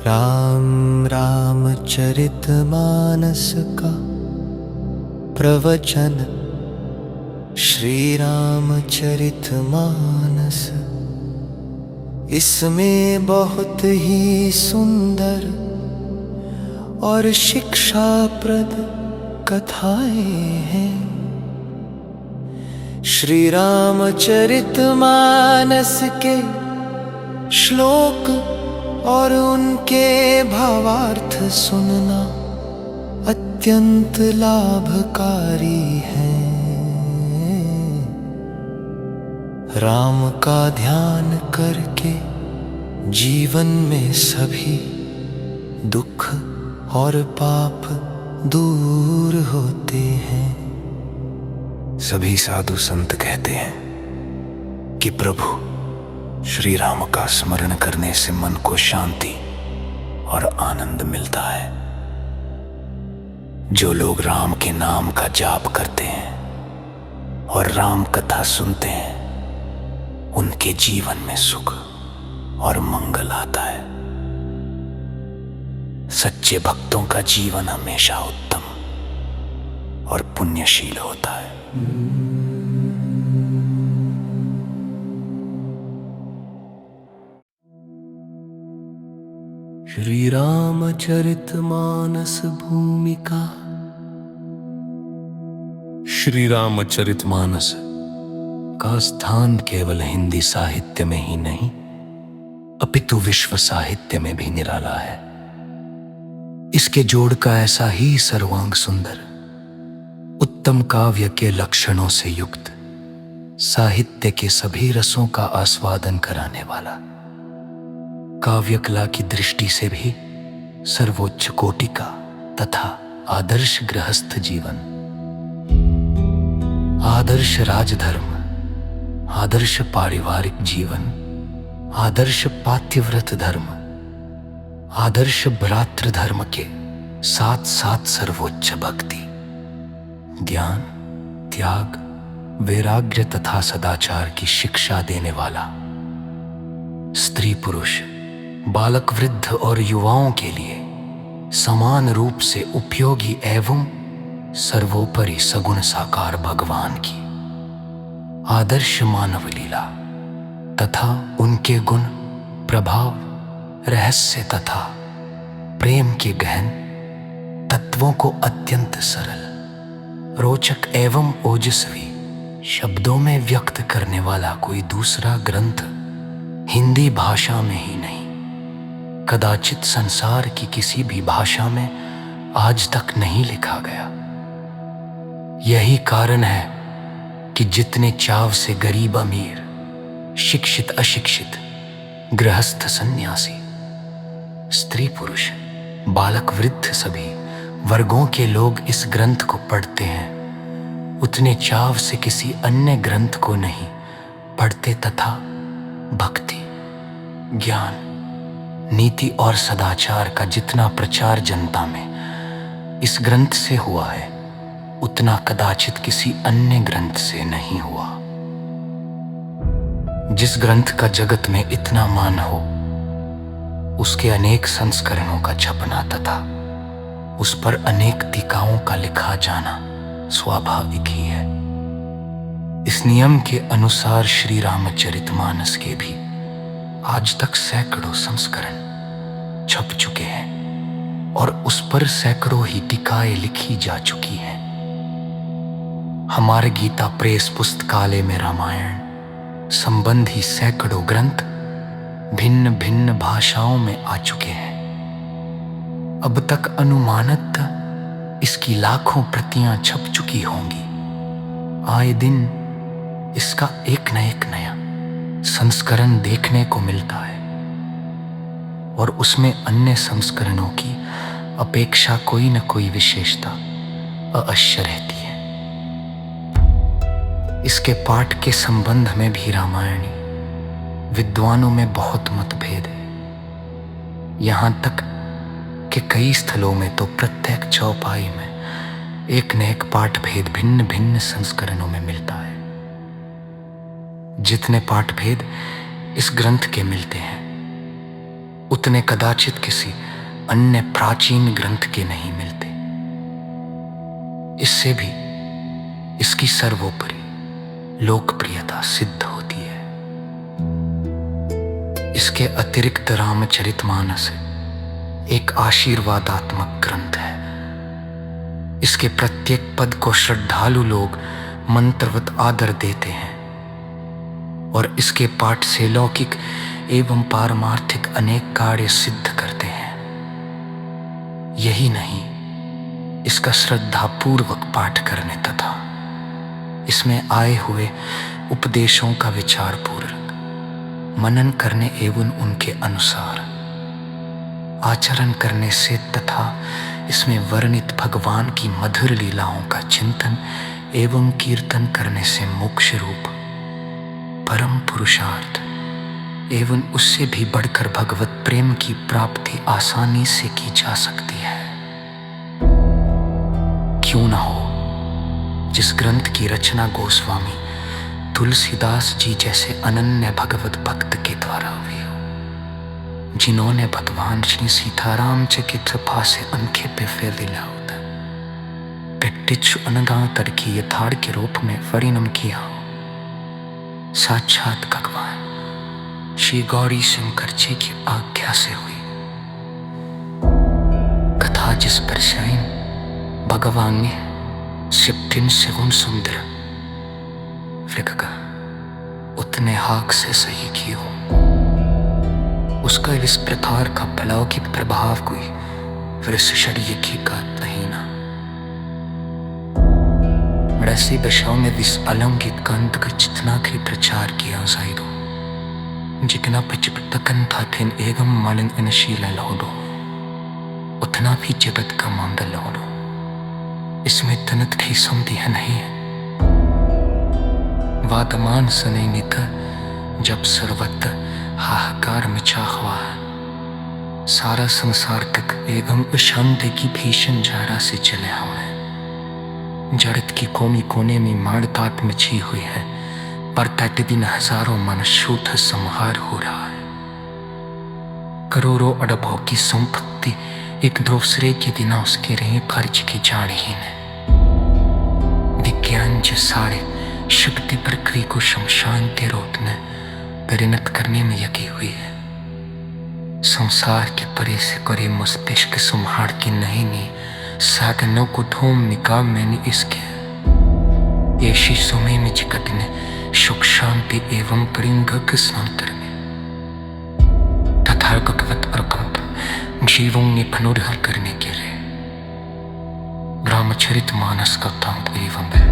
राम रामचरितमानस का प्रवचन। श्री रामचरितमानस इसमें बहुत ही सुंदर और शिक्षाप्रद कथाएं हैं। श्री रामचरितमानस के श्लोक और उनके भावार्थ सुनना अत्यंत लाभकारी है। राम का ध्यान करके जीवन में सभी दुख और पाप दूर होते हैं। सभी साधु संत कहते हैं कि प्रभु श्री राम का स्मरण करने से मन को शांति और आनंद मिलता है। जो लोग राम के नाम का जाप करते हैं और राम कथा सुनते हैं, उनके जीवन में सुख और मंगल आता है। सच्चे भक्तों का जीवन हमेशा उत्तम और पुण्यशील होता है। श्री रामचरितमानस भूमिका। श्री रामचरितमानस का स्थान केवल हिंदी साहित्य में ही नहीं, अपितु विश्व साहित्य में भी निराला है। इसके जोड़ का ऐसा ही सर्वांग सुंदर, उत्तम काव्य के लक्षणों से युक्त, साहित्य के सभी रसों का आस्वादन कराने वाला, काव्य कला की दृष्टि से भी सर्वोच्च कोटि का तथा आदर्श गृहस्थ जीवन, आदर्श राजधर्म, आदर्श पारिवारिक जीवन, आदर्श पातिव्रत धर्म, आदर्श भ्रातृ धर्म के साथ साथ सर्वोच्च भक्ति, ज्ञान, त्याग, वैराग्य तथा सदाचार की शिक्षा देने वाला, स्त्री पुरुष, बालक वृद्ध और युवाओं के लिए समान रूप से उपयोगी एवं सर्वोपरि सगुण साकार भगवान की आदर्श मानव लीला तथा उनके गुण, प्रभाव, रहस्य तथा प्रेम के गहन तत्वों को अत्यंत सरल, रोचक एवं ओजस्वी शब्दों में व्यक्त करने वाला कोई दूसरा ग्रंथ हिंदी भाषा में ही नहीं, कदाचित संसार की किसी भी भाषा में आज तक नहीं लिखा गया। यही कारण है कि जितने चाव से गरीब अमीर, शिक्षित अशिक्षित, गृहस्थ सन्यासी, स्त्री पुरुष, बालक वृद्ध सभी वर्गों के लोग इस ग्रंथ को पढ़ते हैं, उतने चाव से किसी अन्य ग्रंथ को नहीं पढ़ते तथा भक्ति, ज्ञान, नीति और सदाचार का जितना प्रचार जनता में इस ग्रंथ से हुआ है, उतना कदाचित किसी अन्य ग्रंथ से नहीं हुआ। जिस ग्रंथ का जगत में इतना मान हो, उसके अनेक संस्करणों का छपना तथा उस पर अनेक टीकाओं का लिखा जाना स्वाभाविक ही है। इस नियम के अनुसार श्री रामचरितमानस के भी आज तक सैकड़ों संस्करण छप चुके हैं और उस पर सैकड़ों ही टीकाएं लिखी जा चुकी हैं। हमारे गीता प्रेस पुस्तकालय में रामायण संबंधी सैकड़ों ग्रंथ भिन्न भिन्न भाषाओं में आ चुके हैं। अब तक अनुमानतः इसकी लाखों प्रतियां छप चुकी होंगी। आए दिन इसका एक न एक नया संस्करण देखने को मिलता है और उसमें अन्य संस्करणों की अपेक्षा कोई न कोई विशेषता अवश्य रहती है। इसके पाठ के संबंध में भी रामायणी विद्वानों में बहुत मतभेद है। यहाँ तक कि कई स्थलों में तो प्रत्येक चौपाई में एक न एक पाठ भेद भिन्न भिन्न संस्करणों में मिलता है। जितने पाठ भेद इस ग्रंथ के मिलते हैं, उतने कदाचित किसी अन्य प्राचीन ग्रंथ के नहीं मिलते। इससे भी इसकी सर्वोपरि लोकप्रियता सिद्ध होती है। इसके अतिरिक्त रामचरितमानस एक आशीर्वादात्मक ग्रंथ है। इसके प्रत्येक पद को श्रद्धालु लोग मंत्रवत आदर देते हैं और इसके पाठ से लौकिक एवं पारमार्थिक अनेक कार्य सिद्ध करते हैं। यही नहीं, इसका श्रद्धापूर्वक पाठ करने तथा इसमें आए हुए उपदेशों का विचारपूर्वक मनन करने एवं उनके अनुसार आचरण करने से तथा इसमें वर्णित भगवान की मधुर लीलाओं का चिंतन एवं कीर्तन करने से मोक्ष रूप परम पुरुषार्थ एवं उससे भी बढ़कर भगवत प्रेम की प्राप्ति आसानी से की जा सकती है। क्यों न हो जिस ग्रंथ की रचना गोस्वामी तुलसीदास जी जैसे अनन्य भगवत भक्त के द्वारा हुई हो, जिन्होंने भगवान श्री सीताराम जी की कृपा से उनके पे फैलिला होता पेट्टिच्छु अनगातर की यथार्थ के रूप में परिणम किया हो। साक्षात भगवान श्री गौरी शंकर जी की आज्ञा से हुई कथा, जिस पर शायद भगवान ने सिप्तिन सेवन सुंदर विगगा उतने हाक से सही की हो, उसका इस प्रकार का अलौकिक प्रभाव कोई वृषशरीय की गाता ही ना। ऐसी दशाओं में इस अलौकिक ग्रंथ का जितना भी प्रचार किया जाएगा, जितना पिचपटकन था थिन एगम मालिन इनशील लौडो, उतना भी जगत का मंगल लौडो। इसमें तनत भी संदेह नहीं है। वादमान सने नित जब सर्वत्र हाहाकार मचा हुआ है, सारा संसार तक एवं अशांति की भीषण जारा से चले हुए हैं। जड़त की कोमी कोने में माड़ तात मची हुई है, पर प्रतिदिन हजारों मन शुद्ध संहार हो रहा है। करोड़ों अरबों की संपत्ति एक दूसरे के बिना उसके रहे खर्च की जा रही है। विज्ञान जो सारे शक्ति प्रक्रिया को शमशान के रोकने परिणत करने में लगी हुई है। संसार के परे से करे मस्तिष्क संहार की नहीं साधनों को धूम निकाल मैंने इसके ऐसी समय में जगत ने सुख शांति एवं परिंगक सांतर में तथागत प्रकंप जीवों ने पुनरुद्धार करने के लिए रामचरितमानस का तांत एवं है।